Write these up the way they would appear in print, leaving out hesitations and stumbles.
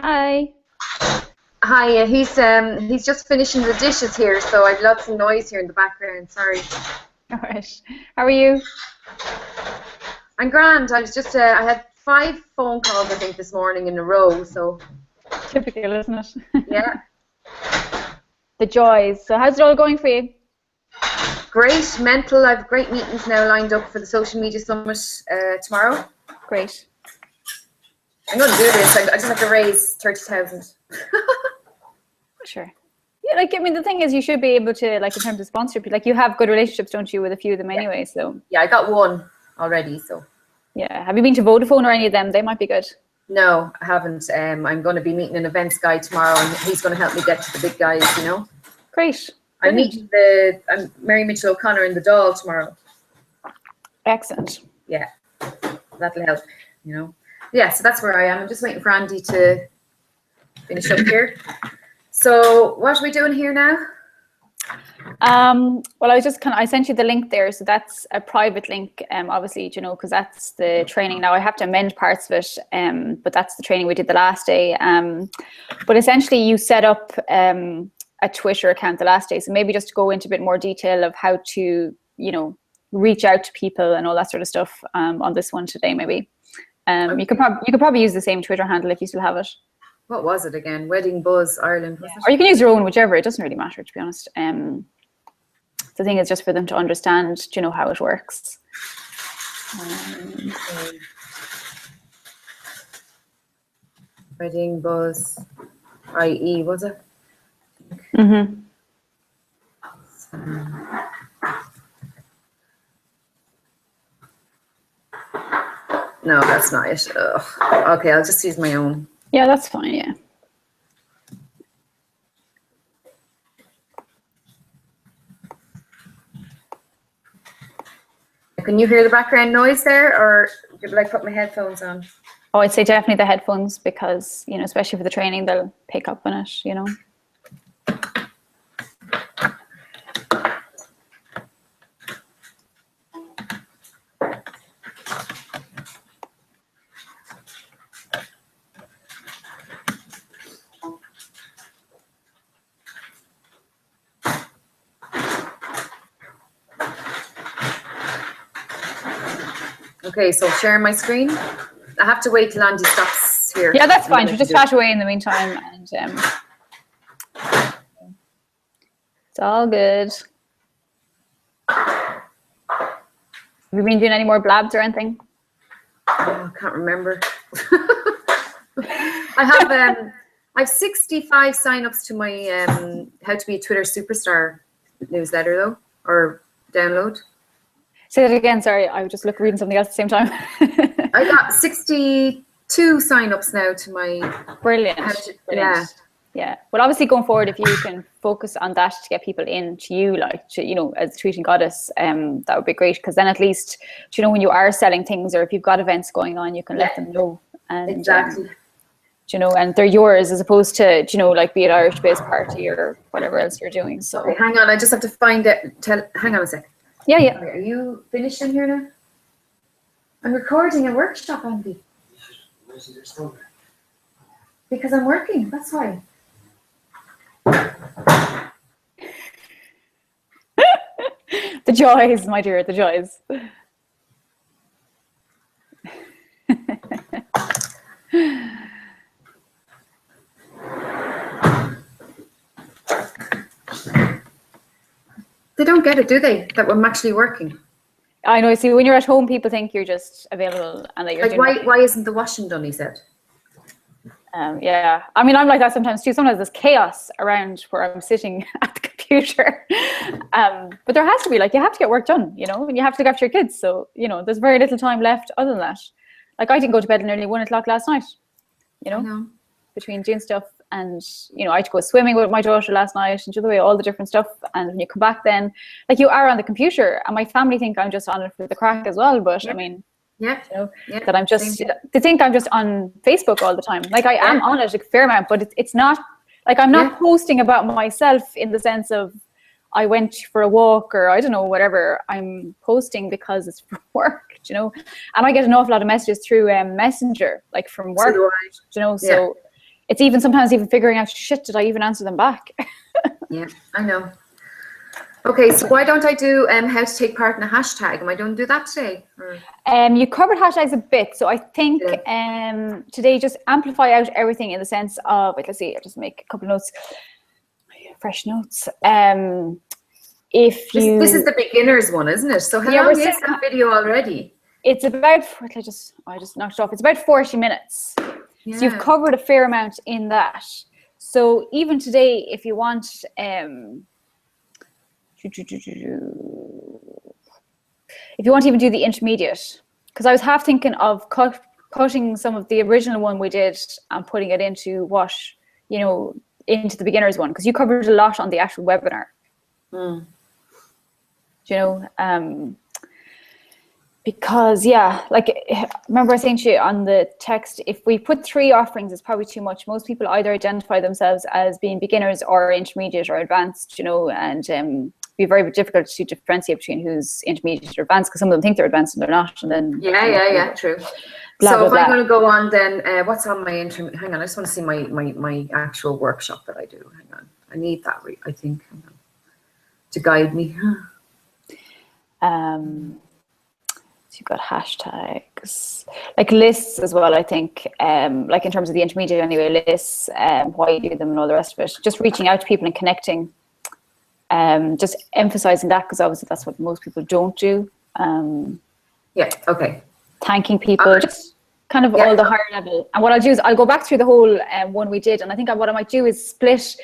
Hi. Hi, he's just finishing the dishes here, so I've lots of noise here in the background. Sorry. All right. How are you? I'm grand. I had 5 phone calls I think this morning in a row. So Typical, isn't it? yeah, The joys. So how's it all going for you? great. Mental. I've great meetings now lined up for the social media summit tomorrow. Great. I'm going to do this. I just have to raise 30,000. Sure. Yeah, like I mean, the thing is, you should be able to, like, in terms of sponsorship, like you have good relationships, don't you, with a few of them anyway? So Yeah, I got one already. So yeah. Have you been to Vodafone or any of them? They might be good. no, I haven't. I'm going to be meeting an events guy tomorrow, and he's going to help me get to the big guys. Great. I'm Brilliant. meeting Mary Mitchell O'Connor in the Dáil tomorrow. Excellent. Yeah, that'll help. Yeah, so that's where I am. I'm just waiting for Andy to finish up here. So what are we doing here now? Well, I sent you the link there, so that's a private link, obviously, because that's the training. Now I have to amend parts of it, but that's the training we did the last day. But essentially you set up a Twitter account the last day, so maybe just to go into a bit more detail of how to, reach out to people and all that sort of stuff on this one today, maybe. You could probably use the same Twitter handle if you still have it. What was it again? Wedding Buzz Ireland, was it? Or you can use your own, whichever. It doesn't really matter, to be honest. The thing is just for them to understand, how it works. Wedding Buzz IE, was it? Mm-hmm. No, that's not it. Ugh. Okay, I'll just use my own. Yeah, that's fine, yeah. Can you hear the background noise there, or would I put my headphones on? Oh, I'd say definitely the headphones because, especially for the training, they'll pick up on it, Okay, so sharing my screen. I have to wait till Andy stops here. Yeah, that's fine. Just chat away in the meantime, and it's all good. Have you been doing any more blabs or anything? Oh, I can't remember. I have 65 sign-ups to my How to Be a Twitter Superstar newsletter, though, or download. Say that again. Sorry, I was just reading something else at the same time. I got 62 sign-ups now to my. Brilliant. Yeah. Yeah. Well, obviously, going forward, if you can focus on that to get people in to you, like as a tweeting goddess, that would be great. Because then at least, when you are selling things or if you've got events going on, you can let them know. And, exactly. And they're yours as opposed to, like be it Irish-based party or whatever else you're doing. So. Okay, hang on. I just have to find it. Hang on a sec. Yeah, yeah. Are you finished in here now? I'm recording a workshop, Andy. Because I'm working, that's why. The joys, my dear, the joys. They don't get it, do they? That I'm actually working. I know. See, when you're at home, people think you're just available and that you're like. Why isn't the washing done? He said. Yeah, I mean, I'm like that sometimes too. Sometimes there's chaos around where I'm sitting at the computer, but there has to be, like, you have to get work done, and you have to look after your kids. So there's very little time left other than that. Like, I didn't go to bed at nearly 1 o'clock last night. Between doing stuff and I had to go swimming with my daughter last night and do the way all the different stuff. And when you come back, then like you are on the computer, and my family think I'm just on it for the crack as well. But I mean, that I'm just, they think I'm just on Facebook all the time. Like I am on it a fair amount, but it's not like I'm not posting about myself in the sense of I went for a walk or I don't know, whatever. I'm posting because it's for work, and I get an awful lot of messages through Messenger, like from work, so it's even sometimes even figuring out, shit, did I even answer them back? Yeah, I know. Okay, so why don't I do how to take part in a hashtag? Am I going to do that today? Or? You covered hashtags a bit, so I think today just amplify out everything in the sense of, wait, let's see, I'll just make a couple of notes, fresh notes. If you, this is the beginners one, isn't it? So how long is that video already? It's about, I just knocked it off. It's about 40 minutes. Yeah. So you've covered a fair amount in that. So even today, if you want, if you want to even do the intermediate, because I was half thinking of cutting some of the original one we did and putting it into what, you know, into the beginners one, because you covered a lot on the actual webinar. Mm. You know, because like, remember I was saying to you on the text, if we put 3 offerings, it's probably too much. Most people either identify themselves as being beginners or intermediate or advanced, you know, and be very difficult to differentiate between who's intermediate or advanced, because some of them think they're advanced and they're not. And then true. Blah, so blah, if blah. I'm going to go on, then what's on my hang on, I just want to see my actual workshop that I do. Hang on, I need that. I think to guide me. So you've got hashtags, like lists as well, I think, like in terms of the intermediate anyway, lists, why you do them and all the rest of it. Just reaching out to people and connecting, just emphasizing that, because obviously that's what most people don't do. Yeah, okay. Thanking people, just kind of all the higher level. And what I'll do is I'll go back through the whole one we did, and I think what I might do is split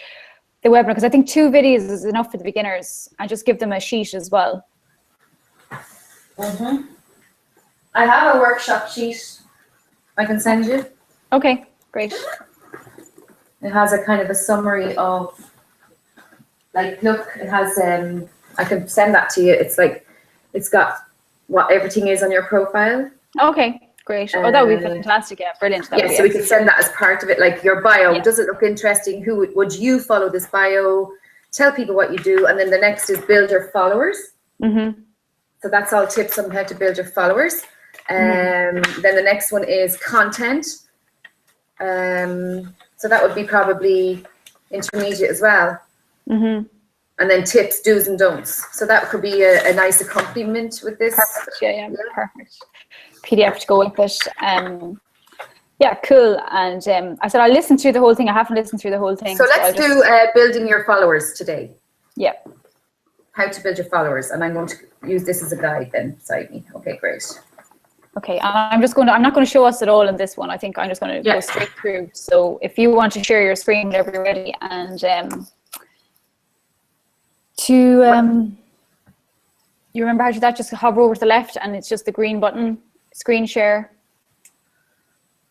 the webinar, because I think 2 videos is enough for the beginners, and just give them a sheet as well. Mm-hmm. I have a workshop sheet I can send you. Okay, great. It has a kind of a summary of, like, look, it has, I can send that to you. It's like, it's got what everything is on your profile. Okay, great. Oh, that would be fantastic. Yeah, brilliant. So we can send that as part of it, like your bio. Yeah. Does it look interesting? Who would you follow this bio? Tell people what you do. And then the next is build your followers. Mm-hmm. So that's all tips on how to build your followers. Then the next one is content. So that would be probably intermediate as well. Mm-hmm. And then tips, do's and don'ts. So that could be a nice accompaniment with this. Perfect. Yeah, perfect. PDF to go with it. Yeah, cool. And I said I'll listen through the whole thing. I haven't listened through the whole thing. So let's do building your followers today. Yeah. How to build your followers, and I'm going to use this as a guide then beside me. Okay, great. Okay, I'm not going to show us at all in this one. I think I'm just going to go straight through. So if you want to share your screen whenever you're ready, and you remember how to do that, just hover over to the left and it's just the green button, screen share.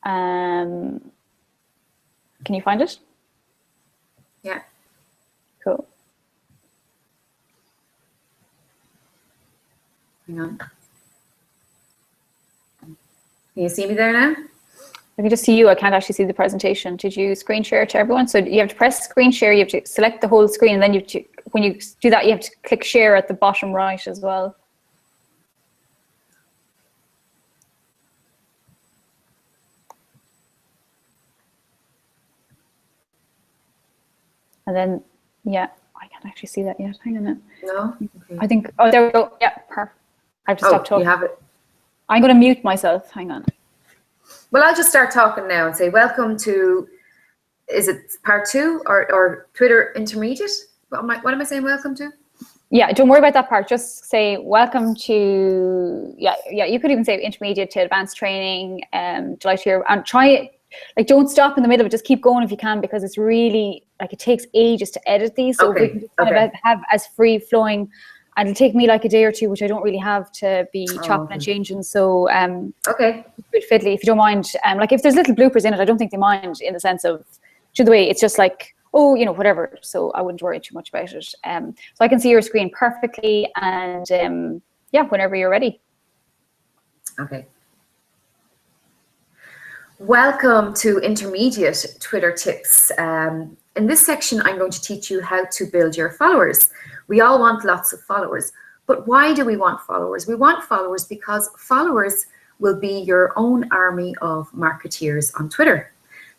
Can you find it? Yeah. Cool. Hang on. Can you see me there now? I can just see you. I can't actually see the presentation. Did you screen share to everyone? So you have to press screen share. You have to select the whole screen, and then you have to, when you do that, you have to click share at the bottom right as well. And then, yeah, I can't actually see that yet. Hang on a minute. No? Okay. I think, oh, there we go. Yeah, perfect. I have to stop talking. You have it. I'm going to mute myself. Hang on. Well, I'll just start talking now and say, welcome to, is it part 2 or Twitter Intermediate? What am I saying welcome to? Yeah, don't worry about that part. Just say welcome to, yeah, you could even say intermediate to advanced training. Delight to hear, and try it. Like, don't stop in the middle of it. Just keep going if you can, because it's really, like, it takes ages to edit these. So we can just kind of have as free flowing, and it'll take me like a day or two, which I don't really have to be chopping and changing. So it's a bit fiddly if you don't mind. Like, if there's little bloopers in it, I don't think they mind, in the sense of, to the way it's just like, oh, you know, whatever. So I wouldn't worry too much about it. So I can see your screen perfectly, and yeah, whenever you're ready. Okay. Welcome to Intermediate Twitter Tips. In this section, I'm going to teach you how to build your followers. We all want lots of followers, but why do we want followers? We want followers because followers will be your own army of marketeers on Twitter.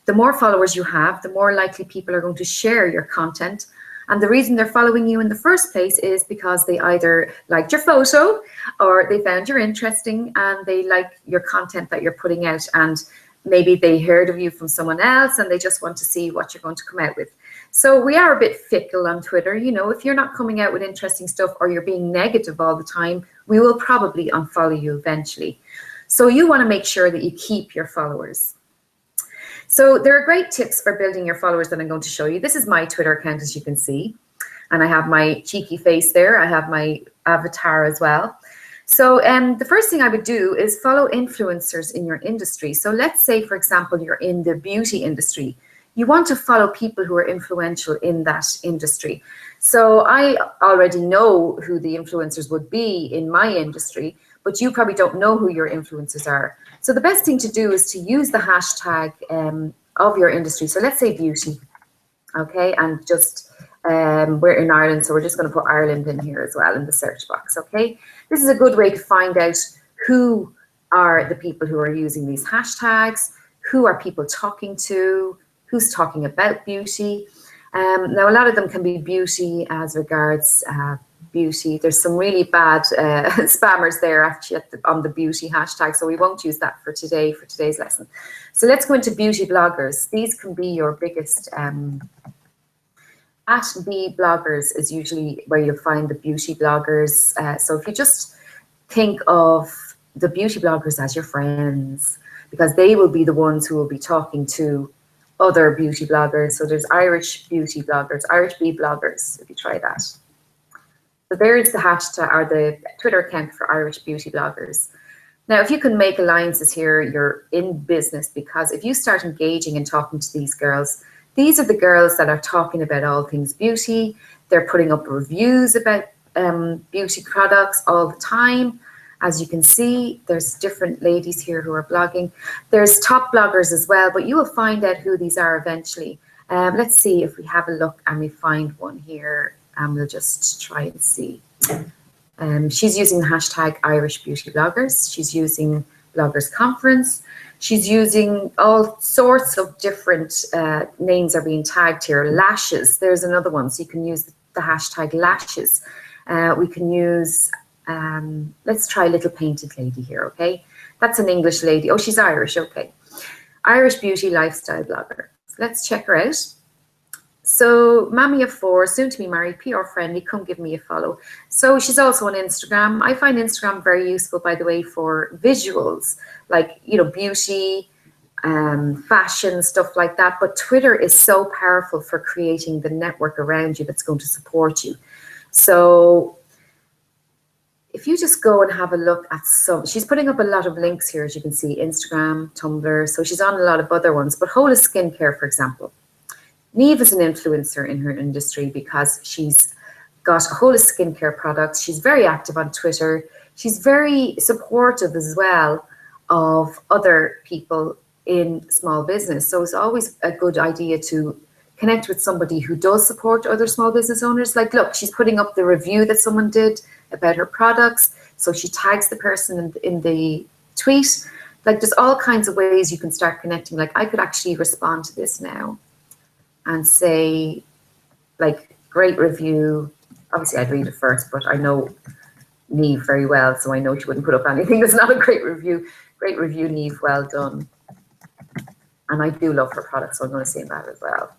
The more followers you have, the more likely people are going to share your content. And the reason they're following you in the first place is because they either liked your photo or they found you're interesting and they like your content that you're putting out, and maybe they heard of you from someone else and they just want to see what you're going to come out with. So we are a bit fickle on Twitter. You know, if you're not coming out with interesting stuff or you're being negative all the time, we will probably unfollow you eventually. So you want to make sure that you keep your followers. So there are great tips for building your followers that I'm going to show you. This is my Twitter account, as you can see, and I have my cheeky face there. I have my avatar as well. So the first thing I would do is follow influencers in your industry. So let's say, for example, you're in the beauty industry. You want to follow people who are influential in that industry. So I already know who the influencers would be in my industry, but you probably don't know who your influencers are. So the best thing to do is to use the hashtag of your industry. So let's say beauty, okay? And just, we're in Ireland, so we're just gonna put Ireland in here as well in the search box, okay? This is a good way to find out who are the people who are using these hashtags, who are people talking to, who's talking about beauty. Now, a lot of them can be beauty as regards beauty. There's some really bad spammers there actually on the beauty hashtag, so we won't use that for today, for today's lesson. So let's go into beauty bloggers. These can be your biggest, at B bloggers is usually where you'll find the beauty bloggers. So if you just think of the beauty bloggers as your friends, because they will be the ones who will be talking to other beauty bloggers. So there's Irish beauty bloggers, Irish bee bloggers, if you try that. So there's the hashtag or the Twitter account for Irish beauty bloggers. Now, if you can make alliances here, you're in business, because if you start engaging and talking to these girls, these are the girls that are talking about all things beauty. They're putting up reviews about beauty products all the time. As you can see, there's different ladies here who are blogging. There's top bloggers as well, but you will find out who these are eventually. Let's see if we have a look and we find one here, and we'll just try and see. She's using the hashtag Irish Beauty Bloggers. She's using Bloggers Conference. She's using all sorts of different names are being tagged here. Lashes, there's another one. So you can use the hashtag lashes. We can use, let's try Little Painted Lady here, okay? That's an English lady. Oh, she's Irish, okay. Irish Beauty Lifestyle Blogger. So let's check her out. So, Mammy of 4, soon to be married, PR friendly, come give me a follow. So she's also on Instagram. I find Instagram very useful, by the way, for visuals, like, you know, beauty, fashion, stuff like that. But Twitter is so powerful for creating the network around you that's going to support you. So if you just go and have a look at some, she's putting up a lot of links here, as you can see, Instagram, Tumblr. So she's on a lot of other ones, but Hola Skincare, for example. Neve is an influencer in her industry because she's got a whole of skincare products. She's very active on Twitter. She's very supportive as well of other people in small business. So it's always a good idea to connect with somebody who does support other small business owners. Like, look, she's putting up the review that someone did about her products. So she tags the person in the tweet. Like, there's all kinds of ways you can start connecting. Like, I could actually respond to this now and say, like, great review. Obviously, I'd read it first, but I know Neve very well, so I know she wouldn't put up anything that's not a great review. Great review, Neve, well done. And I do love her products, so I'm going to say that as well.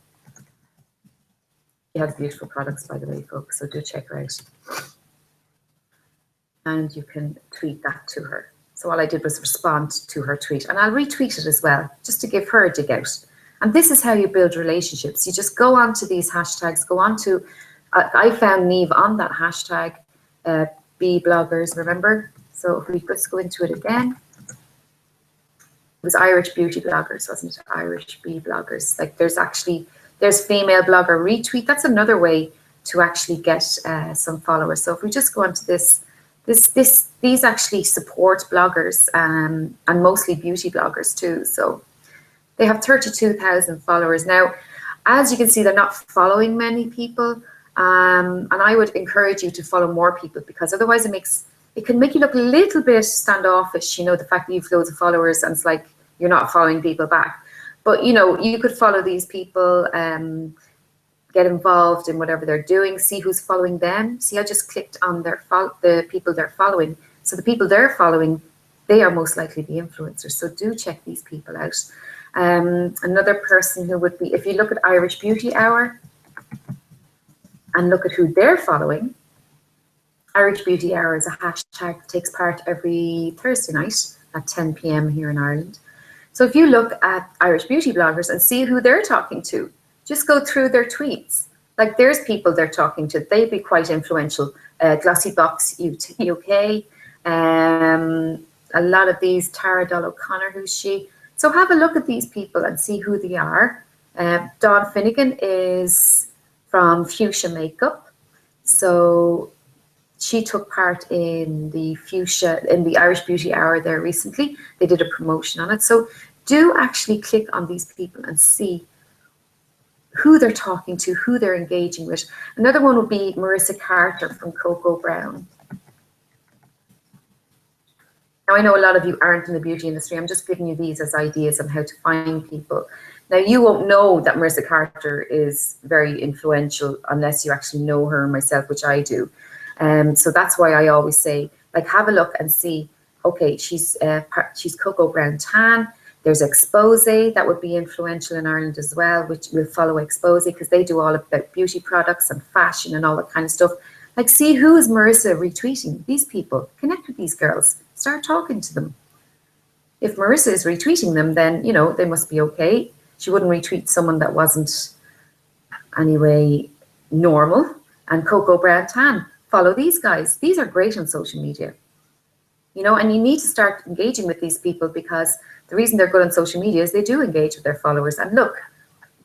She has beautiful products, by the way, folks, so do check her out. And you can tweet that to her. So all I did was respond to her tweet, and I'll retweet it as well, just to give her a dig out. And this is how you build relationships. You just go onto these hashtags, go on to, I found Neve on that hashtag, B bloggers, remember? So if we just go into it again, it was Irish beauty bloggers, wasn't it? Irish B bloggers. Like, there's female blogger retweet. That's another way to actually get some followers. So if we just go onto these actually support bloggers and mostly beauty bloggers too. So they have 32,000 followers. Now, as you can see, they're not following many people. And I would encourage you to follow more people, because otherwise it can make you look a little bit standoffish, you know, the fact that you've loads of followers and it's like you're not following people back. But you know, you could follow these people, get involved in whatever they're doing, see who's following them. See, I just clicked on the people they're following. So the people they're following, they are most likely the influencers. So do check these people out. Another person who would be, if you look at Irish Beauty Hour and look at who they're following, Irish Beauty Hour is a hashtag that takes part every Thursday night at 10 p.m. here in Ireland. So if you look at Irish beauty bloggers and see who they're talking to, just go through their tweets. Like there's people they're talking to, they'd be quite influential. Glossy Box UK, a lot of these, Tara Doll O'Connor, who's she? So have a look at these people and see who they are. Dawn Finnegan is from Fuchsia Makeup. So she took part in the Irish Beauty Hour there recently. They did a promotion on it. So do actually click on these people and see who they're talking to, who they're engaging with. Another one would be Marissa Carter from Cocoa Brown. Now, I know a lot of you aren't in the beauty industry. I'm just giving you these as ideas on how to find people. Now, you won't know that Marissa Carter is very influential unless you actually know her myself, which I do. So that's why I always say, like, have a look and see, okay, she's Cocoa Brown Tan. There's Expose, that would be influential in Ireland as well, which will follow Expose because they do all about beauty products and fashion and all that kind of stuff. Like, see who is Marissa retweeting? These people. Connect with these girls. Start talking to them. If Marissa is retweeting them, then, you know, they must be okay. She wouldn't retweet someone that wasn't anyway normal. And Cocoa Brown Tan. Follow these guys. These are great on social media. You know, and you need to start engaging with these people because the reason they're good on social media is they do engage with their followers. And look,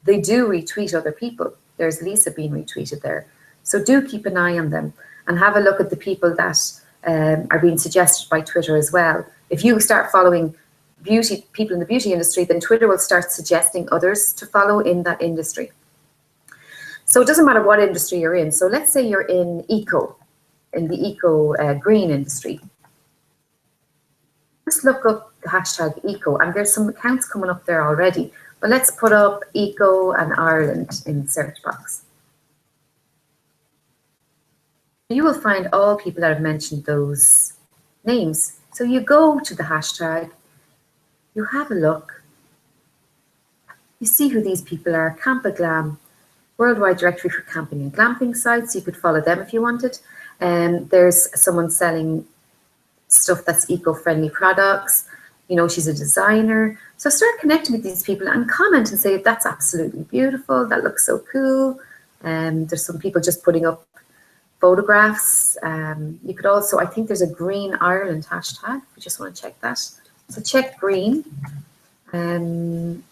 they do retweet other people. There's Lisa being retweeted there. So do keep an eye on them and have a look at the people that are being suggested by Twitter as well. If you start following people in the beauty industry, then Twitter will start suggesting others to follow in that industry. So it doesn't matter what industry you're in. So let's say you're in the green industry. Just look up the hashtag eco, and there's some accounts coming up there already. But let's put up eco and Ireland in the search box. You will find all people that have mentioned those names. So you go to the hashtag, you have a look, you see who these people are. Campa Glam, worldwide directory for camping and glamping sites. You could follow them if you wanted. There's someone selling stuff that's eco-friendly products. You know, she's a designer. So start connecting with these people and comment and say, that's absolutely beautiful. That looks so cool. There's some people just putting up photographs. You could also, I think there's a Green Ireland hashtag. If you just want to check that. So check Green Ireland.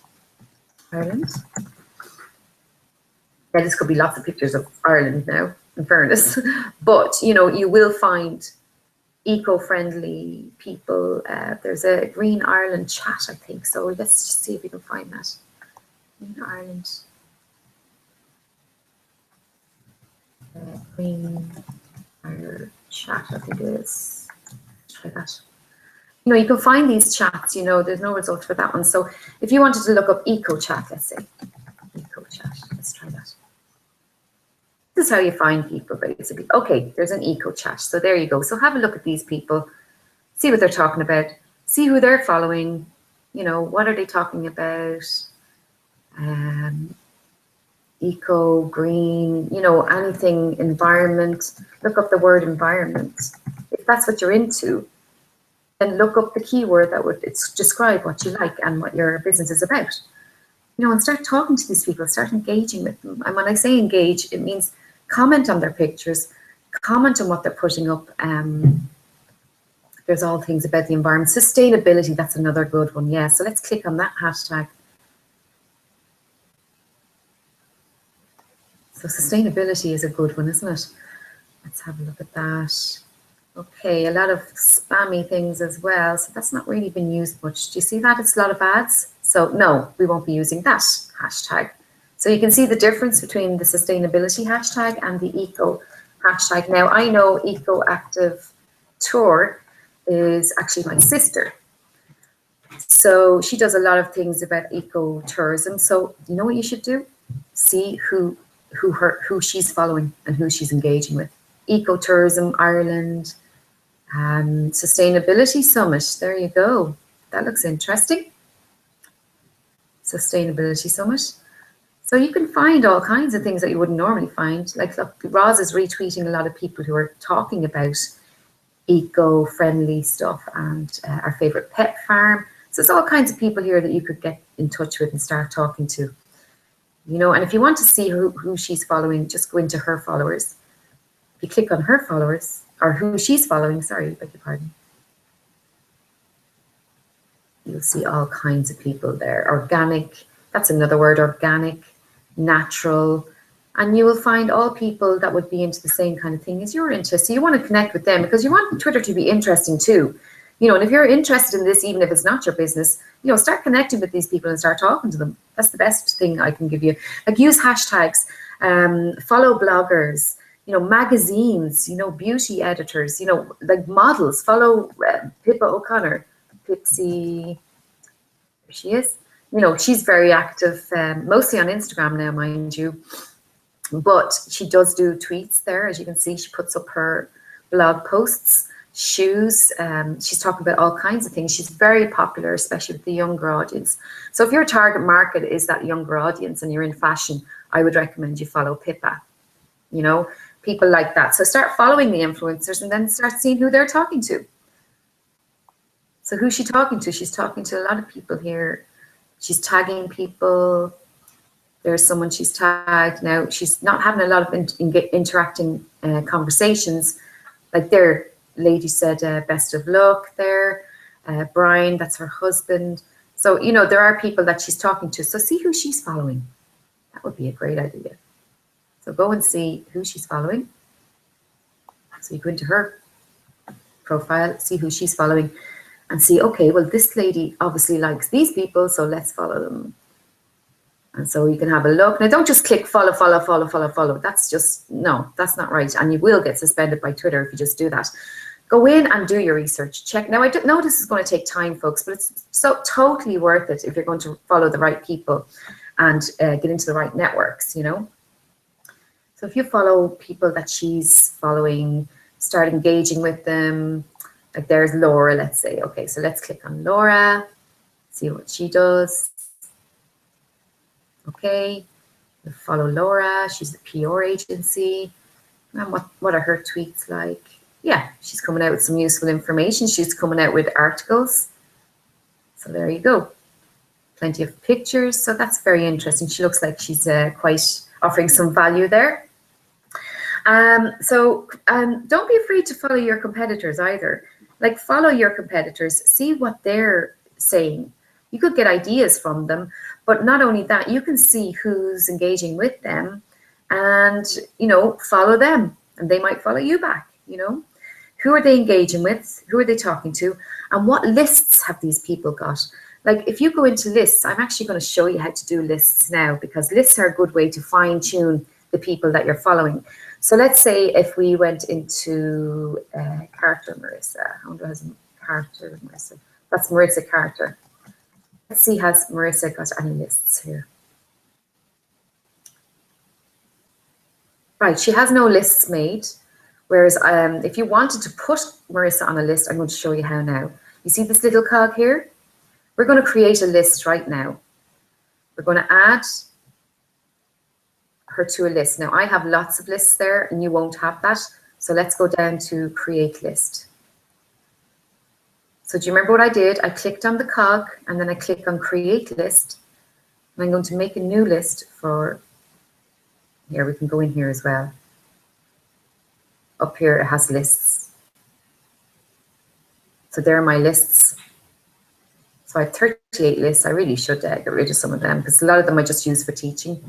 Yeah, this could be lots of pictures of Ireland now, in fairness. But, you know, you will find eco-friendly people. There's a Green Ireland chat, I think. So let's just see if we can find that. Green Ireland. Green Ireland chat, I think it is. Let's try that. You know, you can find these chats, you know, there's no result for that one. So if you wanted to look up eco chat, let's say. Eco chat, let's try that. This is how you find people, basically. Okay, there's an eco chat. So there you go. So have a look at these people, see what they're talking about, see who they're following, you know, what are they talking about? Eco, green, you know, anything, environment. Look up the word environment. If that's what you're into, then look up the keyword that would describe what you like and what your business is about. You know, and start talking to these people, start engaging with them. And when I say engage, it means comment on their pictures, comment on what they're putting up. There's all things about the environment. Sustainability, that's another good one. Yeah, so let's click on that hashtag. So sustainability is a good one, isn't it? Let's have a look at that. Okay, a lot of spammy things as well. So that's not really been used much. Do you see that? It's a lot of ads. So no, we won't be using that hashtag. So you can see the difference between the sustainability hashtag and the eco hashtag. Now I know Eco Active Tour is actually my sister. So she does a lot of things about ecotourism. So you know what you should do? See who she's following and who she's engaging with. Ecotourism Ireland, Sustainability Summit. There you go. That looks interesting. Sustainability Summit. So you can find all kinds of things that you wouldn't normally find. Like, look, Roz is retweeting a lot of people who are talking about eco-friendly stuff and our favorite pet farm. So it's all kinds of people here that you could get in touch with and start talking to. You know, and if you want to see who she's following, just go into her followers. If you click on her followers, or who she's following, sorry, beg your pardon. You'll see all kinds of people there. Organic, that's another word, organic, natural. And you will find all people that would be into the same kind of thing as you're into. So you want to connect with them because you want Twitter to be interesting too. You know, and if you're interested in this, even if it's not your business, you know, start connecting with these people and start talking to them. That's the best thing I can give you. Like, use hashtags, follow bloggers, you know, magazines, you know, beauty editors, you know, like models. Follow Pippa O'Connor, Pixie, there she is. You know, she's very active, mostly on Instagram now, mind you. But she does do tweets there. As you can see, she puts up her blog posts, shoes. She's talking about all kinds of things. She's very popular, especially with the younger audience. So if your target market is that younger audience and you're in fashion, I would recommend you follow Pippa, you know, people like that. So start following the influencers and then start seeing who they're talking to. So who's she talking to? She's talking to a lot of people here. She's tagging people. There's someone she's tagged. Now, she's not having a lot of interacting conversations. Like, there, lady said, best of luck there. Brian, that's her husband. So, you know, there are people that she's talking to. So see who she's following. That would be a great idea. So go and see who she's following. So you go into her profile, see who she's following, and see, okay, well, this lady obviously likes these people, so let's follow them. And so you can have a look. Now, don't just click follow, follow, follow, follow, follow. That's just, no, that's not right. And you will get suspended by Twitter if you just do that. Go in and do your research. Check. Now, I know this is going to take time, folks, but it's so totally worth it if you're going to follow the right people and get into the right networks, you know. So if you follow people that she's following, start engaging with them. Like, there's Laura, let's say. Okay, so let's click on Laura, see what she does. Okay, we'll follow Laura. She's the PR agency. And what are her tweets like? Yeah, she's coming out with some useful information. She's coming out with articles. So there you go. Plenty of pictures. So that's very interesting. She looks like she's quite offering some value there. So don't be afraid to follow your competitors either. Like, follow your competitors, see what they're saying. You could get ideas from them, but not only that, you can see who's engaging with them and, you know, follow them, and they might follow you back, you know. Who are they engaging with? Who are they talking to? And what lists have these people got? Like, if you go into lists, I'm actually going to show you how to do lists now, because lists are a good way to fine tune the people that you're following. So let's say if we went into Carter Marissa. I wonder, has Carter Marissa? That's Marissa Carter. Let's see, has Marissa got any lists here? Right, she has no lists made. Whereas if you wanted to put Marissa on a list, I'm going to show you how now. You see this little cog here? We're going to create a list right now. We're going to add her to a list. Now, I have lots of lists there and you won't have that. So let's go down to create list. So do you remember what I did? I clicked on the cog and then I click on create list. And I'm going to make a new list for, here we can go in here as well. Up here it has lists. So there are my lists. So I have 38 lists. I really should get rid of some of them because a lot of them I just use for teaching,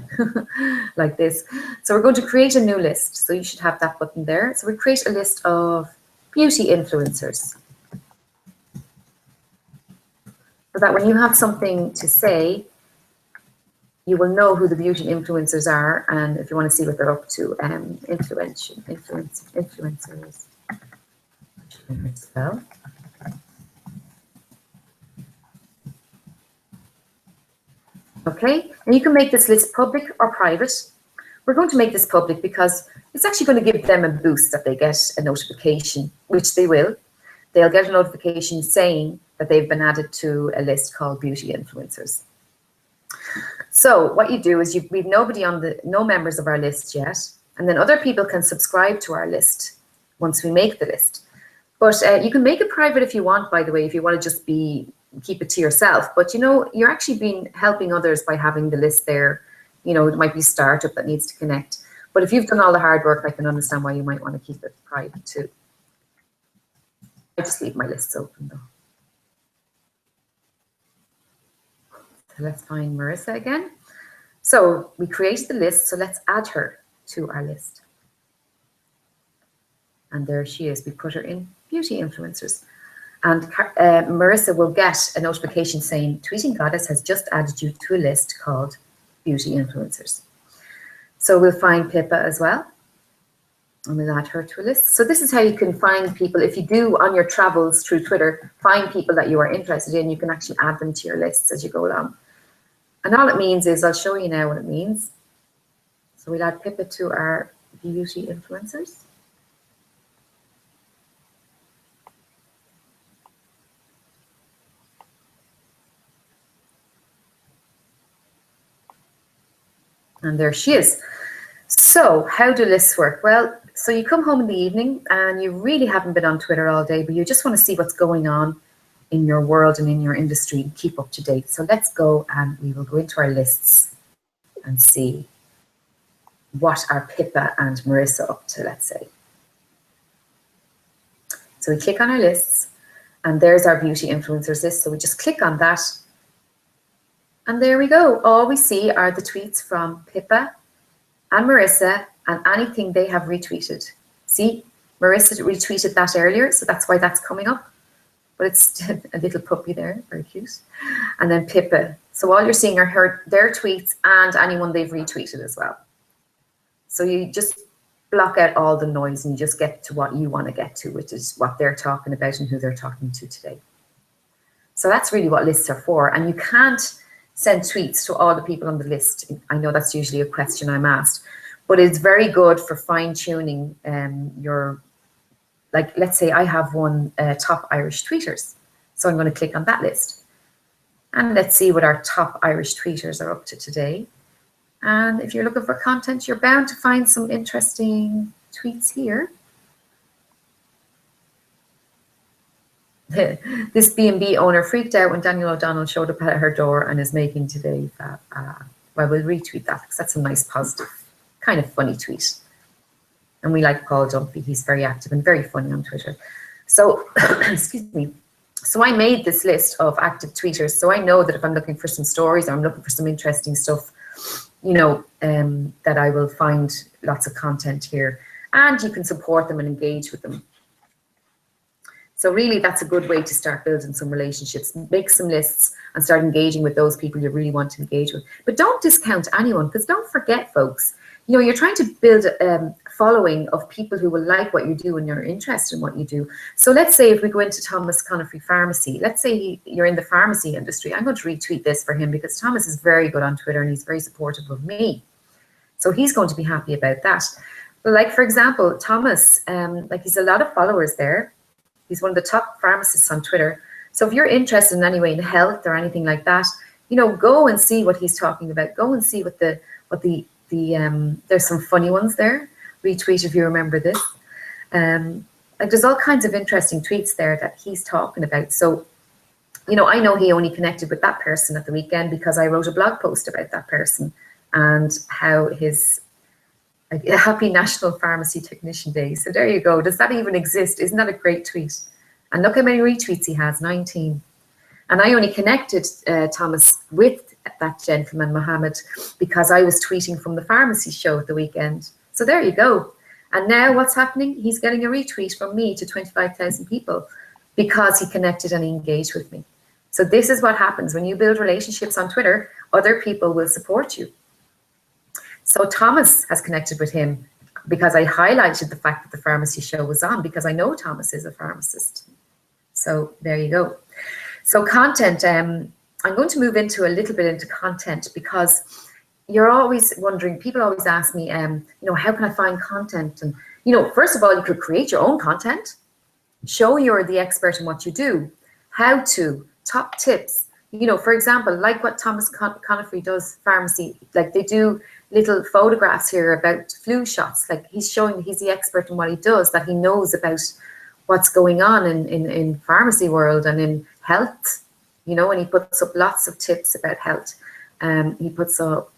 like this. So we're going to create a new list. So you should have that button there. So we create a list of beauty influencers. So that when you have something to say, you will know who the beauty influencers are, and if you want to see what they're up to, influencers. Spell. Okay, and you can make this list public or private. We're going to make this public because it's actually going to give them a boost that they get a notification, which they will. They'll get a notification saying that they've been added to a list called Beauty Influencers. So what you do is we've nobody on no members of our list yet, and then other people can subscribe to our list once we make the list. But you can make it private if you want, by the way, if you want to just keep it to yourself. But you know, you're actually helping others by having the list there. You know, it might be a startup that needs to connect. But if you've done all the hard work, I can understand why you might want to keep it private too. I just leave my lists open though. So let's find Marissa again. So we created the list, so let's add her to our list. And there she is. We put her in Beauty Influencers. And Marissa will get a notification saying, Tweeting Goddess has just added you to a list called Beauty Influencers. So we'll find Pippa as well. And we'll add her to a list. So this is how you can find people. If you do on your travels through Twitter, find people that you are interested in, you can actually add them to your lists as you go along. And all it means is, I'll show you now what it means. So we'll add Pippa to our Beauty Influencers. And there she is. So how do lists work? Well, so you come home in the evening and you really haven't been on Twitter all day, but you just want to see what's going on in your world and in your industry and keep up to date. So let's go and we will go into our lists and see what are Pippa and Marissa up to, let's say. So we click on our lists and there's our Beauty Influencers list. So we just click on that. And there we go. All we see are the tweets from Pippa and Marissa and anything they have retweeted. See, Marissa retweeted that earlier, so that's why that's coming up. But it's a little puppy there, very cute. And then Pippa. So all you're seeing are their tweets and anyone they've retweeted as well. So you just block out all the noise and you just get to what you want to get to, which is what they're talking about and who they're talking to today. So that's really what lists are for. And you can't send tweets to all the people on the list. I know that's usually a question I'm asked, but it's very good for fine-tuning your, like, let's say I have one top Irish tweeters. So I'm going to click on that list. And let's see what our top Irish tweeters are up to today. And if you're looking for content, you're bound to find some interesting tweets here. This B&B owner freaked out when Daniel O'Donnell showed up at her door and is making today. Well, we'll retweet that because that's a nice, positive, kind of funny tweet. And we like Paul Dumpy. He's very active and very funny on Twitter. So, excuse me. So I made this list of active tweeters. So I know that if I'm looking for some stories or I'm looking for some interesting stuff, you know, that I will find lots of content here. And you can support them and engage with them. So really, that's a good way to start building some relationships. Make some lists and start engaging with those people you really want to engage with. But don't discount anyone, because don't forget, folks, you know, you're trying to build a following of people who will like what you do and you're interested in what you do. So let's say if we go into Thomas Conifrey Pharmacy, let's say you're in the pharmacy industry. I'm going to retweet this for him because Thomas is very good on Twitter and he's very supportive of me. So he's going to be happy about that. Like, for example, Thomas, like he's a lot of followers there. He's one of the top pharmacists on Twitter. So if you're interested in any way in health or anything like that, you know, go and see what he's talking about. Go and see what there's some funny ones there. Retweet if you remember this. Like there's all kinds of interesting tweets there that he's talking about. So, you know, I know he only connected with that person at the weekend because I wrote a blog post about that person and how his Happy National Pharmacy Technician Day. So there you go. Does that even exist? Isn't that a great tweet? And look how many retweets he has, 19. And I only connected Thomas with that gentleman, Mohammed, because I was tweeting from the pharmacy show at the weekend. So there you go. And now what's happening? He's getting a retweet from me to 25,000 people because he connected and engaged with me. So this is what happens when you build relationships on Twitter. Other people will support you. So Thomas has connected with him because I highlighted the fact that the pharmacy show was on because I know Thomas is a pharmacist. So there you go. So content, I'm going to move into a little bit into content, because you're always wondering, people always ask me, how can I find content? And, first of all, you could create your own content, show you're the expert in what you do, how to, top tips, for example, like what Thomas Conifrey does, pharmacy, like they do little photographs here about flu shots, like he's showing he's the expert in what he does, that he knows about what's going on in pharmacy world and in health, and he puts up lots of tips about health. He puts up,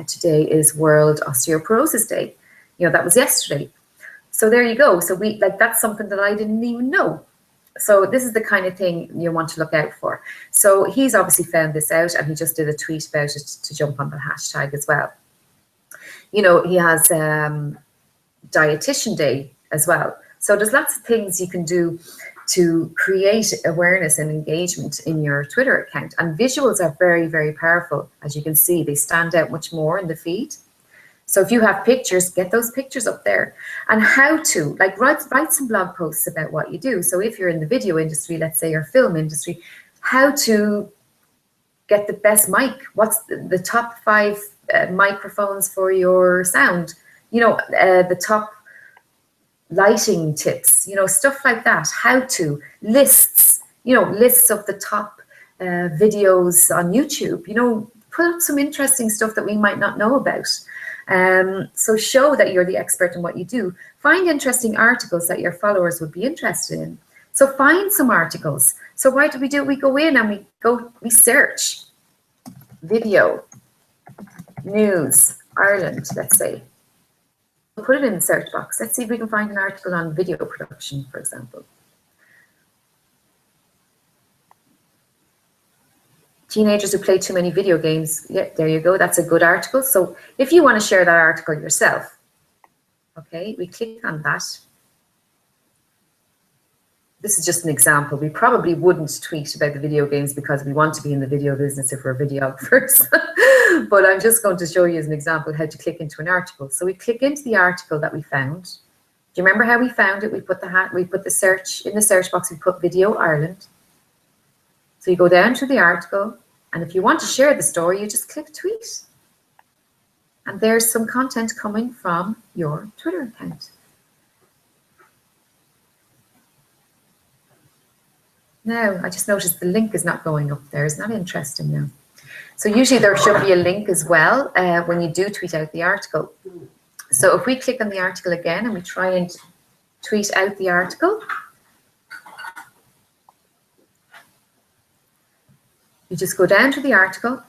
today is World Osteoporosis Day. That was yesterday. So there you go. So that's something that I didn't even know. So this is the kind of thing you want to look out for. So he's obviously found this out, and he just did a tweet about it to jump on the hashtag as well. He has Dietitian Day as well. So there's lots of things you can do to create awareness and engagement in your Twitter account. And visuals are very, very powerful. As you can see, they stand out much more in the feed. So if you have pictures, get those pictures up there. And how to, like, write some blog posts about what you do. So if you're in the video industry, let's say, or film industry, how to get the best mic. What's the top 5 microphones for your sound? The top lighting tips, stuff like that. How to, lists, lists of the top videos on YouTube, put up some interesting stuff that we might not know about. So show that you're the expert in what you do. Find interesting articles that your followers would be interested in. So find some articles. So why do? We go in and we search video, news, Ireland, let's say. We'll put it in the search box. Let's see if we can find an article on video production, for example. Teenagers who play too many video games. Yeah, there you go. That's a good article. So if you want to share that article yourself, okay, we click on that. This is just an example. We probably wouldn't tweet about the video games because we want to be in the video business if we're videographers. But I'm just going to show you as an example how to click into an article. So we click into the article that we found. Do you remember how we found it? We put the search in the search box. We put Video Ireland. So you go down to the article, and if you want to share the story, you just click tweet. And there's some content coming from your Twitter account. Now, I just noticed the link is not going up there. Isn't that interesting now? So usually there should be a link as well when you do tweet out the article. So if we click on the article again and we try and tweet out the article, you just go down to the article,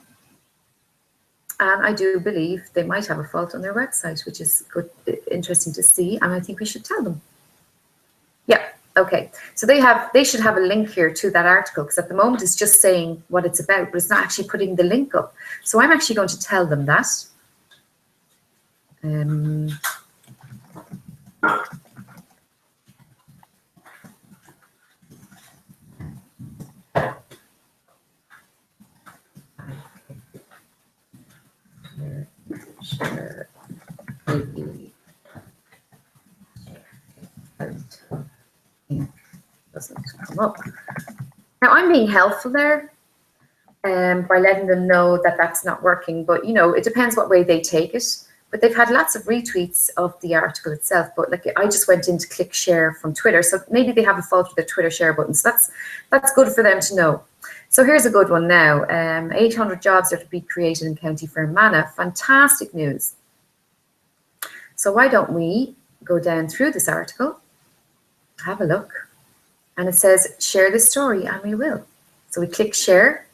and I do believe they might have a fault on their website, which is good, interesting to see, and I think we should tell them. Yeah, okay. So they should have a link here to that article, because at the moment it's just saying what it's about, but it's not actually putting the link up. So I'm actually going to tell them that. Sure. Doesn't come up. Now I'm being helpful there by letting them know that that's not working, but it depends what way they take it. But they've had lots of retweets of the article itself, but like I just went in to click share from Twitter, so maybe they have a fault with their Twitter share button. So that's good for them to know. So here's a good one now. 800 jobs are to be created in County Fermanagh. Fantastic news. So why don't we go down through this article, have a look, and it says share this story, and we will. So we click share,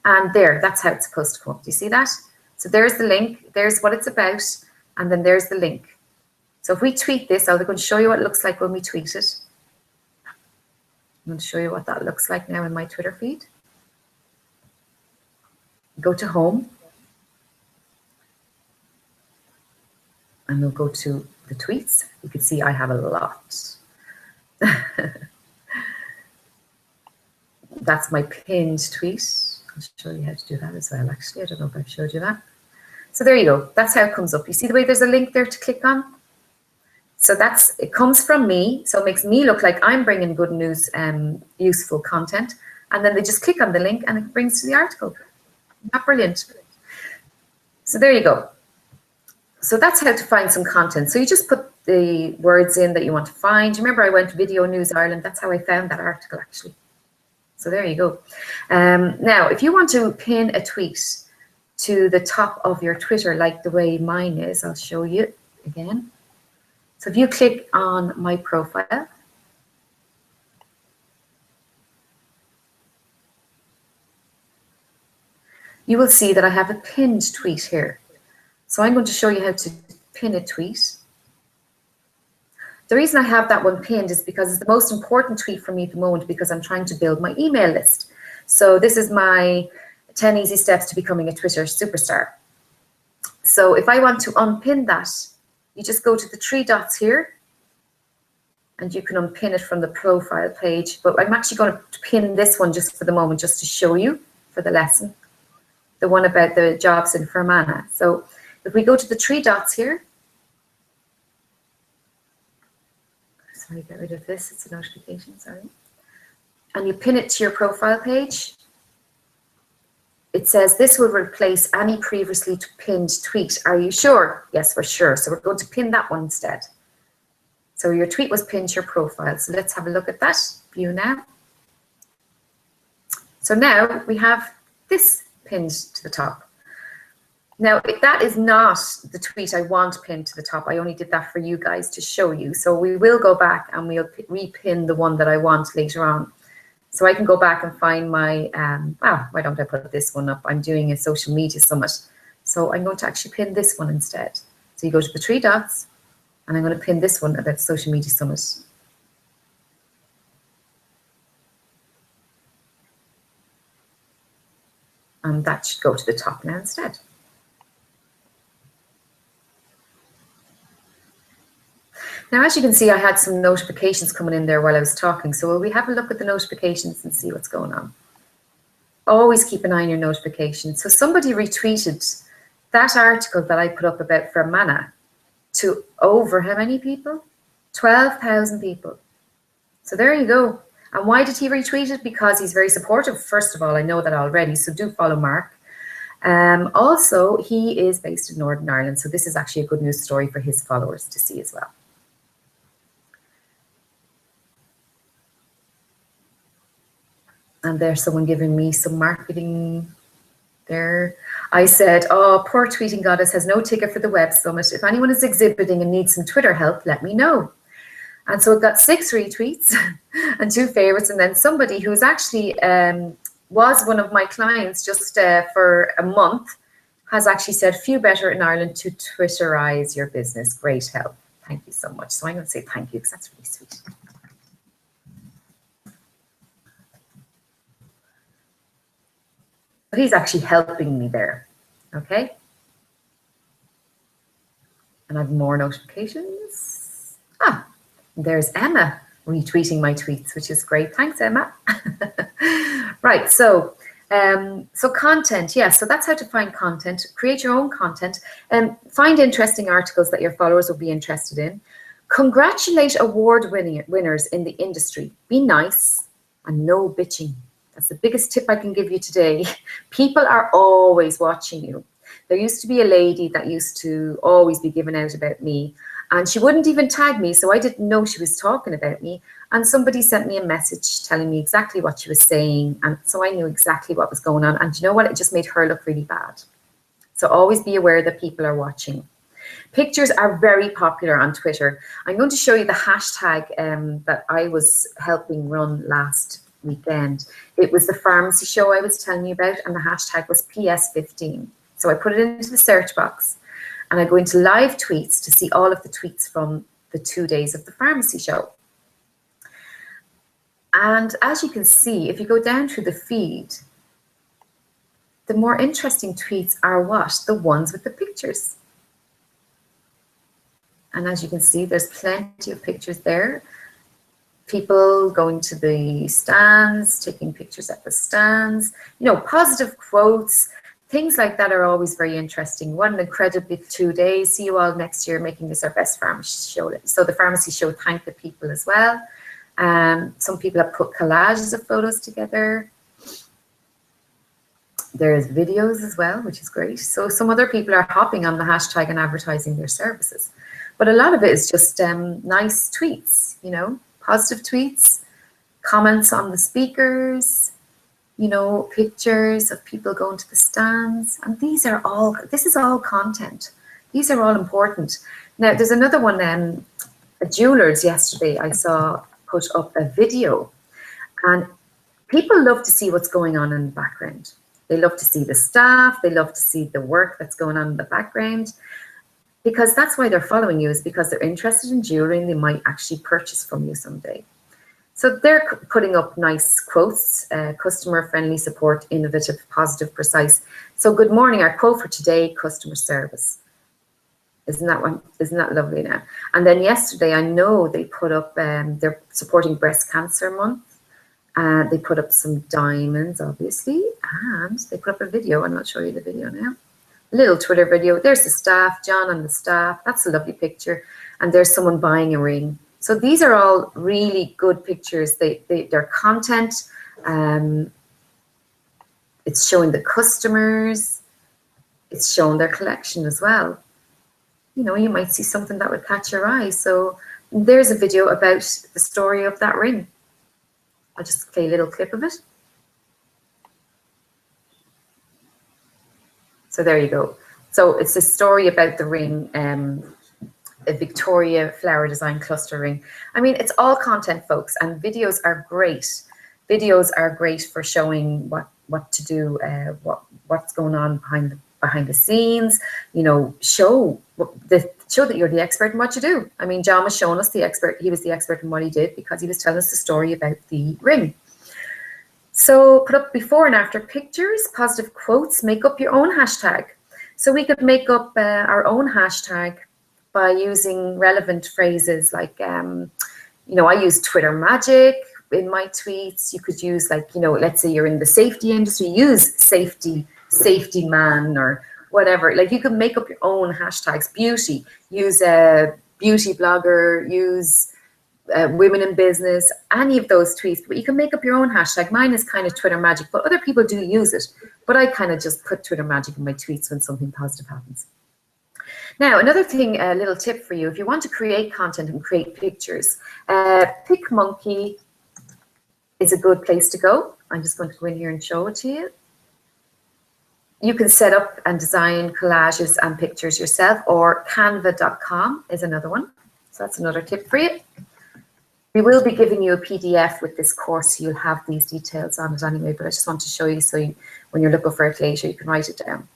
and that's how it's supposed to come up. Do you see that? So there's the link, there's what it's about, and then there's the link. So if we tweet this, I'm going to show you what it looks like when we tweet it. I'm going to show you what that looks like now in my Twitter feed. Go to home, and we'll go to the tweets. You can see I have a lot. That's my pinned tweet. I'll show you how to do that as well. Actually, I don't know if I've showed you that. So there you go. That's how it comes up. You see the way there's a link there to click on? So it comes from me. So it makes me look like I'm bringing good news and useful content. and then they just click on the link and it brings to the article. Not brilliant. So there you go. So that's how to find some content. So you just put the words in that you want to find. Remember, I went to Video News Ireland. That's how I found that article, actually. So there you go. Now, if you want to pin a tweet to the top of your Twitter, like the way mine is, I'll show you again. So if you click on my profile, you will see that I have a pinned tweet here. So I'm going to show you how to pin a tweet. The reason I have that one pinned is because it's the most important tweet for me at the moment, because I'm trying to build my email list. So this is my 10 easy steps to becoming a Twitter superstar. So if I want to unpin that, you just go to the 3 dots here and you can unpin it from the profile page. But I'm actually going to pin this one just for the moment, just to show you for the lesson, the one about the jobs in Fermanagh. So if we go to the 3 dots here, sorry, get rid of this, it's a notification, sorry. And you pin it to your profile page. It says this will replace any previously pinned tweet. Are you sure? Yes, we're sure. So we're going to pin that one instead. So your tweet was pinned to your profile. So let's have a look at that. View now. So now we have this pinned to the top. Now, that is not the tweet I want pinned to the top. I only did that for you guys to show you. So we will go back and we'll repin the one that I want later on. So I can go back and find my, why don't I put this one up? I'm doing a social media summit. So I'm going to actually pin this one instead. So you go to the 3 dots and I'm going to pin this one about social media summit. And that should go to the top now instead. Now, as you can see, I had some notifications coming in there while I was talking. So will we have a look at the notifications and see what's going on? Always keep an eye on your notifications. So somebody retweeted that article that I put up about Fermanagh to over how many people? 12,000 people. So there you go. And why did he retweet it? Because he's very supportive. First of all, I know that already, so do follow Mark. Also, he is based in Northern Ireland. So this is actually a good news story for his followers to see as well. And there's someone giving me some marketing there. I said, oh, poor tweeting goddess has no ticket for the web summit. If anyone is exhibiting and needs some Twitter help, let me know. And so it got 6 retweets and 2 favorites. And then somebody who's actually was one of my clients just for a month has actually said, few better in Ireland to Twitterize your business. Great help. Thank you so much. So I'm going to say thank you because that's really sweet. But he's actually helping me there, okay? And I have more notifications. There's Emma retweeting my tweets, which is great. Thanks, Emma. Right, so content, yeah, so that's how to find content. Create your own content and find interesting articles that your followers will be interested in. Congratulate award winners in the industry. Be nice and no bitching. That's the biggest tip I can give you today. People are always watching you. There used to be a lady that used to always be giving out about me, and she wouldn't even tag me, so I didn't know she was talking about me. And somebody sent me a message telling me exactly what she was saying, and so I knew exactly what was going on. And you know what? It just made her look really bad. So always be aware that people are watching. Pictures are very popular on Twitter. I'm going to show you the hashtag that I was helping run last weekend. It was the pharmacy show I was telling you about, and the hashtag was PS15. So I put it into the search box and I go into live tweets to see all of the tweets from the 2 days of the pharmacy show. And as you can see, if you go down through the feed, the more interesting tweets are what? The ones with the pictures. And as you can see, there's plenty of pictures there. People going to the stands, taking pictures at the stands, you know, positive quotes, things like that are always very interesting. What an incredible 2 days. See you all next year, making this our best pharmacy show. So the pharmacy show thanked the people as well. Some people have put collages of photos together. There's videos as well, which is great. So some other people are hopping on the hashtag and advertising their services. But a lot of it is just nice tweets, you know, positive tweets, comments on the speakers, you know, pictures of people going to the stands. And this is all content. These are all important. Now, there's another one, a jeweler's yesterday I saw put up a video, and people love to see what's going on in the background. They love to see the staff. They love to see the work that's going on in the background, because that's why they're following you, is because they're interested in jewelry and they might actually purchase from you someday. So they're putting up nice quotes, customer friendly, support, innovative, positive, precise. So good morning, our quote for today, customer service. Isn't that lovely now? And then yesterday, I know they put up, they're supporting Breast Cancer Month. They put up some diamonds, obviously, and they put up a video. I'm not showing you the video now. A little Twitter video. There's the staff, John and the staff. That's a lovely picture. And there's someone buying a ring. So these are all really good pictures. They're content. It's showing the customers. It's showing their collection as well. You know, you might see something that would catch your eye. So there's a video about the story of that ring. I'll just play a little clip of it. So there you go. So it's a story about the ring, a Victoria flower design cluster ring. I mean, it's all content, folks, and videos are great. Videos are great for showing what to do, what's going on behind the scenes. You know, show that you're the expert in what you do. I mean, John was showing us the expert. He was the expert in what he did because he was telling us the story about the ring. So put up before and after pictures, positive quotes, make up your own hashtag. So we could make up our own hashtag by using relevant phrases like, you know, I use Twitter magic in my tweets. You could use, like, you know, let's say you're in the safety industry, use safety man or whatever. Like, you can make up your own hashtags. Beauty, use a beauty blogger, use women in business, any of those tweets, but you can make up your own hashtag. Mine is kind of Twitter magic, but other people do use it. But I kind of just put Twitter magic in my tweets when something positive happens. Now, another thing, a little tip for you, if you want to create content and create pictures, PicMonkey is a good place to go. I'm just going to go in here and show it to you. You can set up and design collages and pictures yourself, or canva.com is another one. So that's another tip for you. We will be giving you a PDF with this course, so you'll have these details on it anyway, but I just want to show you so when you're looking for it later, you can write it down.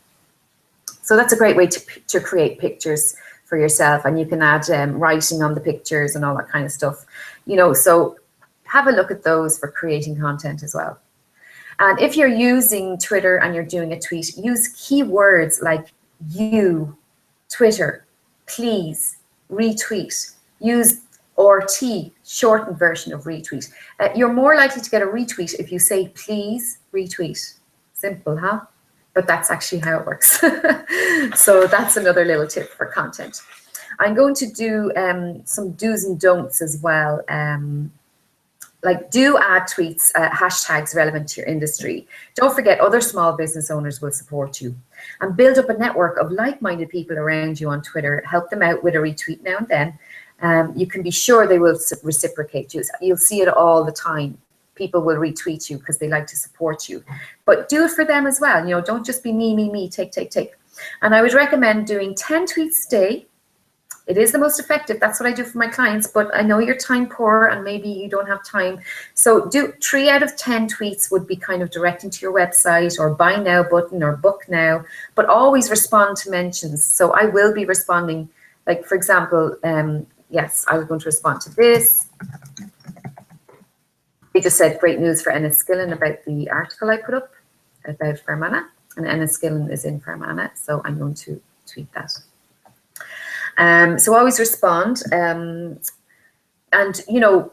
So that's a great way to create pictures for yourself, and you can add writing on the pictures and all that kind of stuff. You know, so have a look at those for creating content as well. And if you're using Twitter and you're doing a tweet, use keywords like you, Twitter, please, retweet. Use RT, shortened version of retweet. You're more likely to get a retweet if you say please retweet. Simple, huh? But that's actually how it works. So that's another little tip for content. I'm going to do some do's and don'ts as well. Like, do add tweets, hashtags relevant to your industry. Don't forget, other small business owners will support you. And build up a network of like-minded people around you on Twitter. Help them out with a retweet now and then. You can be sure they will reciprocate you. You'll see it all the time. People will retweet you because they like to support you. But do it for them as well. You know, don't just be me, take. And I would recommend doing 10 tweets a day. It is the most effective. That's what I do for my clients, but I know you're time poor and maybe you don't have time. So do 3 out of 10 tweets would be kind of directing to your website or buy now button or book now, but always respond to mentions. So I will be responding, like, for example, yes, I was going to respond to this. They just said great news for Enniskillen about the article I put up about Fermanagh, and Enniskillen is in Fermanagh, so I'm going to tweet that. So always respond. And, you know,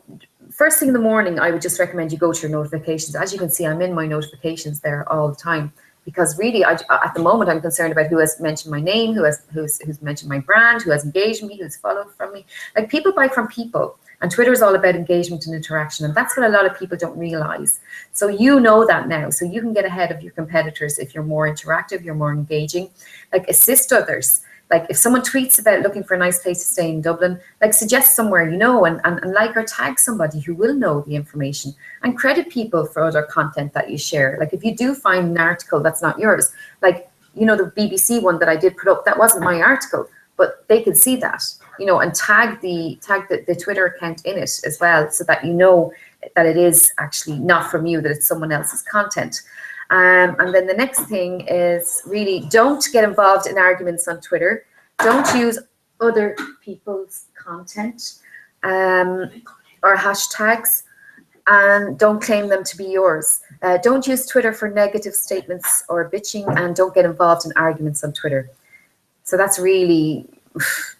first thing in the morning, I would just recommend you go to your notifications. As you can see, I'm in my notifications there all the time, because really, at the moment, I'm concerned about who has mentioned my name, who's mentioned my brand, who has engaged me, who's followed from me. Like, people buy from people. And Twitter is all about engagement and interaction. And that's what a lot of people don't realize. So you know that now. So you can get ahead of your competitors if you're more interactive, you're more engaging. Like, assist others. Like, if someone tweets about looking for a nice place to stay in Dublin, like, suggest somewhere you know, and like or tag somebody who will know the information, and credit people for other content that you share. Like, if you do find an article that's not yours, like, you know, the BBC one that I did put up, that wasn't my article, but they could see that, you know, and tag the Twitter account in it as well, so that you know that it is actually not from you, that it's someone else's content. And then the next thing is, really don't get involved in arguments on Twitter. Don't use other people's content or hashtags, and don't claim them to be yours. Don't use Twitter for negative statements or bitching, and don't get involved in arguments on Twitter. So that's really,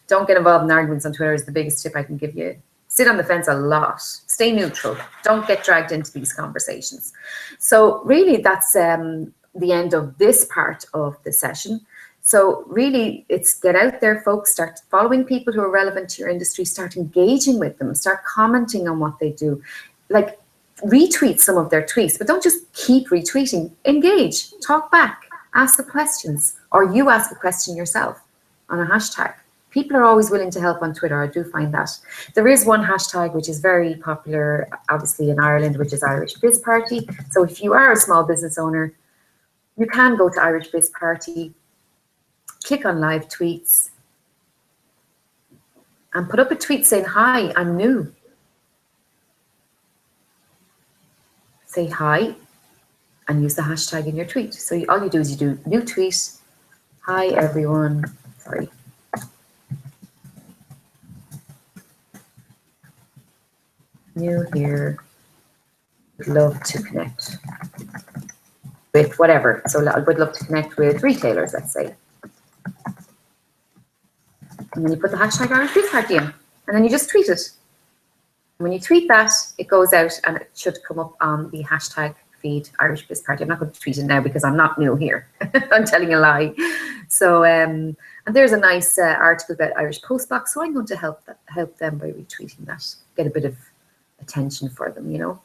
don't get involved in arguments on Twitter is the biggest tip I can give you. Sit on the fence a lot. Stay neutral. Don't get dragged into these conversations. So really, that's the end of this part of the session. So really, it's get out there, folks. Start following people who are relevant to your industry. Start engaging with them. Start commenting on what they do. Like, retweet some of their tweets, but don't just keep retweeting. Engage. Talk back. Ask the questions. Or you ask a question yourself on a hashtag. People are always willing to help on Twitter. I do find that. There is one hashtag which is very popular, obviously, in Ireland, which is Irish Biz Party. So if you are a small business owner, you can go to Irish Biz Party, click on live tweets, and put up a tweet saying, "Hi, I'm new." Say hi and use the hashtag in your tweet. So all you do is you do new tweet, "Hi everyone," sorry. New here, would love to connect with whatever. So I would love to connect with retailers, let's say. And then you put the hashtag Irish Biz Party in, and then you just tweet it. And when you tweet that, it goes out and it should come up on the hashtag feed Irish Biz Party. I'm not going to tweet it now because I'm not new here. I'm telling a lie. So, and there's a nice article about Irish Postbox, so I'm going to help them by retweeting that, get a bit of attention for them, you know.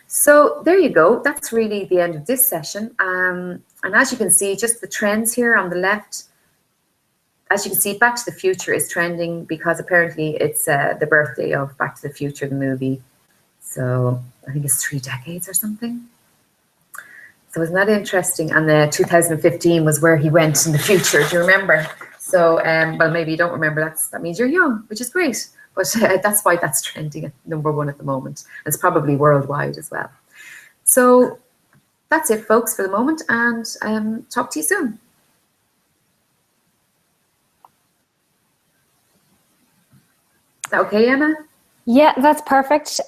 So there you go. That's really the end of this session. And as you can see, just the trends here on the left, as you can see, Back to the Future is trending because apparently it's the birthday of Back to the Future, the movie. So I think it's 3 decades or something. So isn't that interesting? And the 2015 was where he went in the future. Do you remember? So, well, maybe you don't remember. That means you're young, which is great. But that's why that's trending at #1 at the moment. It's probably worldwide as well. So that's it, folks, for the moment. And talk to you soon. Is that okay, Emma? Yeah, that's perfect.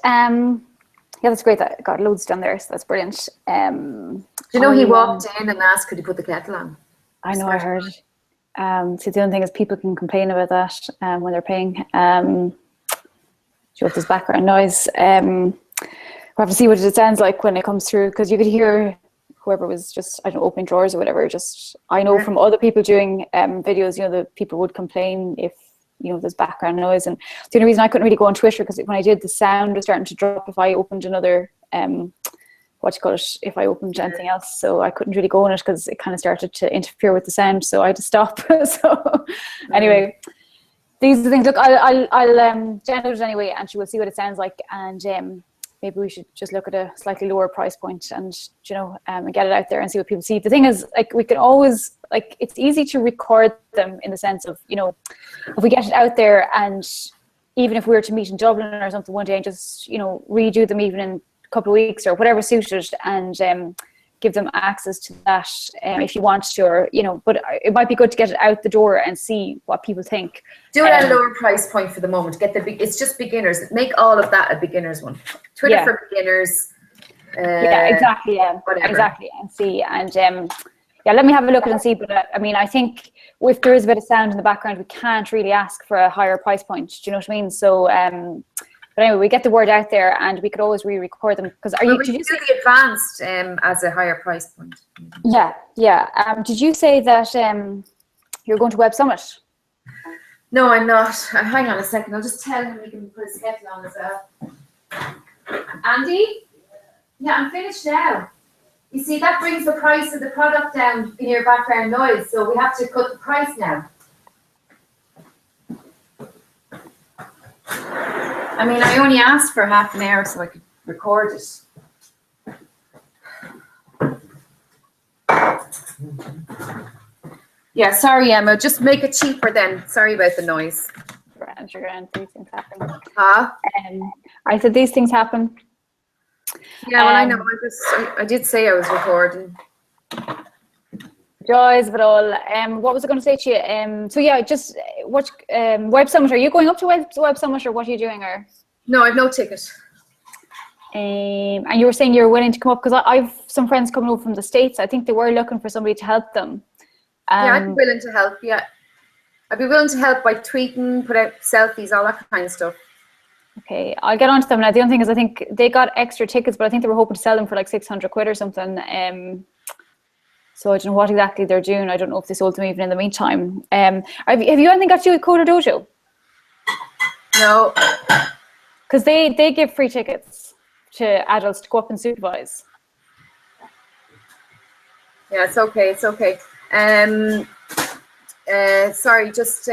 Yeah, that's great. That got loads done there, so that's brilliant. Do you know he walked in and asked, could he put the kettle on? I know, I heard. So the only thing is people can complain about that when they're paying. With this background noise. We'll have to see what it sounds like when it comes through, because you could hear whoever was just, I don't know, opening drawers or whatever. Just, I know from other people doing videos, you know, the people would complain if, you know, there's background noise. And the only reason I couldn't really go on Twitter, because when I did, the sound was starting to drop if I opened another, if I opened anything else. So I couldn't really go on it because it kind of started to interfere with the sound. So I had to stop. So anyway, these are the things. Look, I'll generate it anyway, and she will see what it sounds like. And maybe we should just look at a slightly lower price point and, you know, and get it out there and see what people see. The thing is, like, we can always, like, it's easy to record them in the sense of, you know, if we get it out there, and even if we were to meet in Dublin or something one day and just, you know, redo them even in a couple of weeks or whatever suited, and give them access to that if you want to, or, you know, but it might be good to get it out the door and see what people think. Do it at a lower price point for the moment. It's just beginners. Make all of that a beginner's one. Twitter for beginners. Yeah, exactly. Yeah, whatever. Exactly. And see, and yeah, let me have a look at it and see. But I mean, I think if there is a bit of sound in the background, we can't really ask for a higher price point. Do you know what I mean? So, but anyway, we get the word out there, and we could always re-record them. Because did you do the advanced as a higher price point? Yeah, yeah. Did you say that you're going to Web Summit? No, I'm not. Hang on a second. I'll just tell him he can put his kettle on as well. Andy? Yeah, I'm finished now. You see, that brings the price of the product down in your background noise, so we have to cut the price now. I mean, I only asked for half an hour so I could record it. Yeah, sorry, Emma. Just make it cheaper then. Sorry about the noise. Grand, these things happen. Huh? I said these things happen. Yeah, well, I know. I did say I was recording. Joys of it all. What was I going to say to you? So yeah, just what Web Summit? Are you going up to Web Summit, or what are you doing? Or no, I've no ticket. And you were saying you're willing to come up because I've some friends coming over from the States. I think they were looking for somebody to help them. Yeah, I'd be willing to help. Yeah, I'd be willing to help by tweeting, put out selfies, all that kind of stuff. Okay, I'll get on to them now. The only thing is I think they got extra tickets, but I think they were hoping to sell them for like 600 quid or something. So I don't know what exactly they're doing. I don't know if they sold them even in the meantime. Have you anything got to do with Coder Dojo? No. Because they give free tickets to adults to go up and supervise. Yeah, it's okay. It's okay. Sorry, just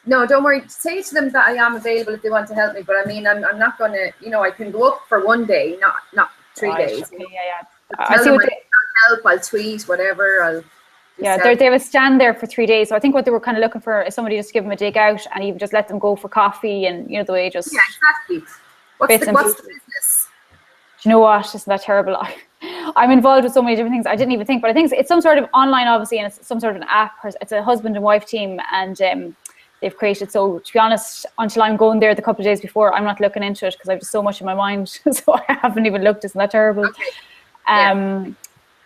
no, don't worry. Say to them that I am available if they want to help me. But I mean, I'm not gonna. You know, I can go up for one day, not 3 days. Okay, yeah. I see what I'll help. I'll tweet whatever. They have a stand there for 3 days. So I think what they were kind of looking for is somebody just give them a dig out and even just let them go for coffee and the way just. Yeah, exactly. What's the business? Do you know what? Isn't that terrible? I'm involved with so many different things. I didn't even think, but I think it's some sort of online, obviously, and it's some sort of an app. It's a husband and wife team, and they've created. So to be honest, until I'm going there the couple of days before, I'm not looking into it because I've just so much in my mind. So I haven't even looked. Isn't that terrible? Okay. Yeah.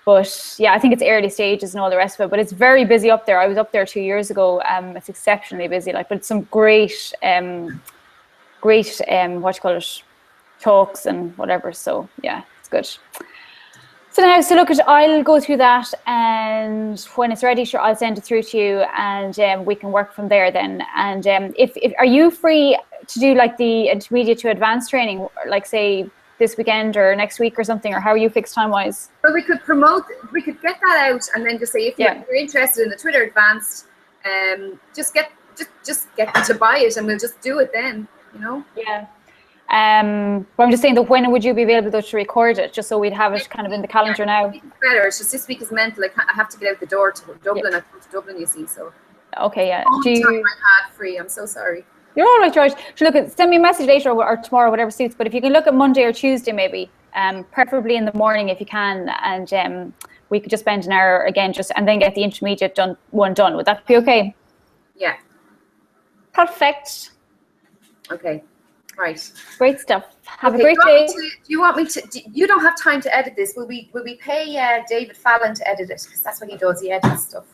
But yeah, I think it's early stages and all the rest of it. But it's very busy up there. I was up there 2 years ago. It's exceptionally busy. But it's some great talks and whatever. So yeah, it's good. So now, I'll go through that, and when it's ready, sure, I'll send it through to you, and we can work from there then. And if are you free to do like the intermediate to advanced training, like say this weekend or next week or something, or how are you fixed time wise? Well, we could get that out, and then just say if you're interested in the Twitter advanced, just get them to buy it, and we'll just do it then. Yeah. But I'm just saying that when would you be available though to record it, just so we'd have it kind of in the calendar now? Better. It's just this week is mental. I have to get out the door to Dublin. I come to Dublin, you see. So. Okay, yeah. All the time I had free. I'm so sorry. You're all right, George. So send me a message later or tomorrow, whatever suits. But if you can look at Monday or Tuesday, maybe, preferably in the morning if you can, and we could just spend an hour again, and then get the intermediate done. Would that be okay? Yeah. Perfect. Okay. Right. Great stuff. Have a great day. Do you want me to? You don't have time to edit this. Will we pay David Fallon to edit it? Because that's what he does. He edits stuff.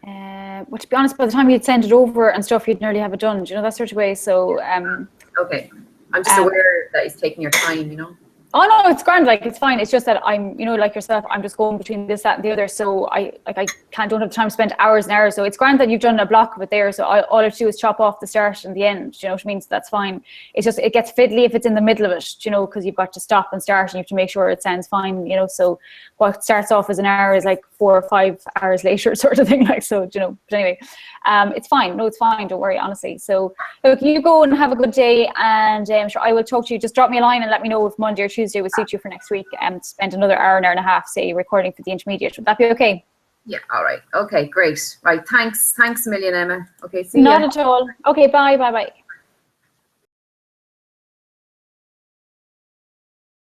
Well, to be honest, by the time you'd send it over and stuff, you'd nearly have it done. Do you know, that sort of way? So. Okay. I'm just aware that he's taking your time. Oh no, it's grand. Like it's fine. It's just that I'm, like yourself, I'm just going between this, that, and the other. So I don't have time to spend hours and hours. So it's grand that you've done a block of it there. So all I have to do is chop off the start and the end. Do you know what I mean? So that's fine. It's just it gets fiddly if it's in the middle of it. Because you've got to stop and start, and you have to make sure it sounds fine. So what starts off as an hour is like 4 or 5 hours later, sort of thing. Like so. But anyway, it's fine. No, it's fine. Don't worry, honestly. So look, you go and have a good day, and I'm sure I will talk to you. Just drop me a line and let me know if Monday or Tuesday would suit you for next week, and spend another hour and a half, say, recording for the intermediate. Would that be okay? Yeah. All right. Okay. Great. Right. Thanks a million, Emma. Okay. See you. Not at all. Okay. Bye.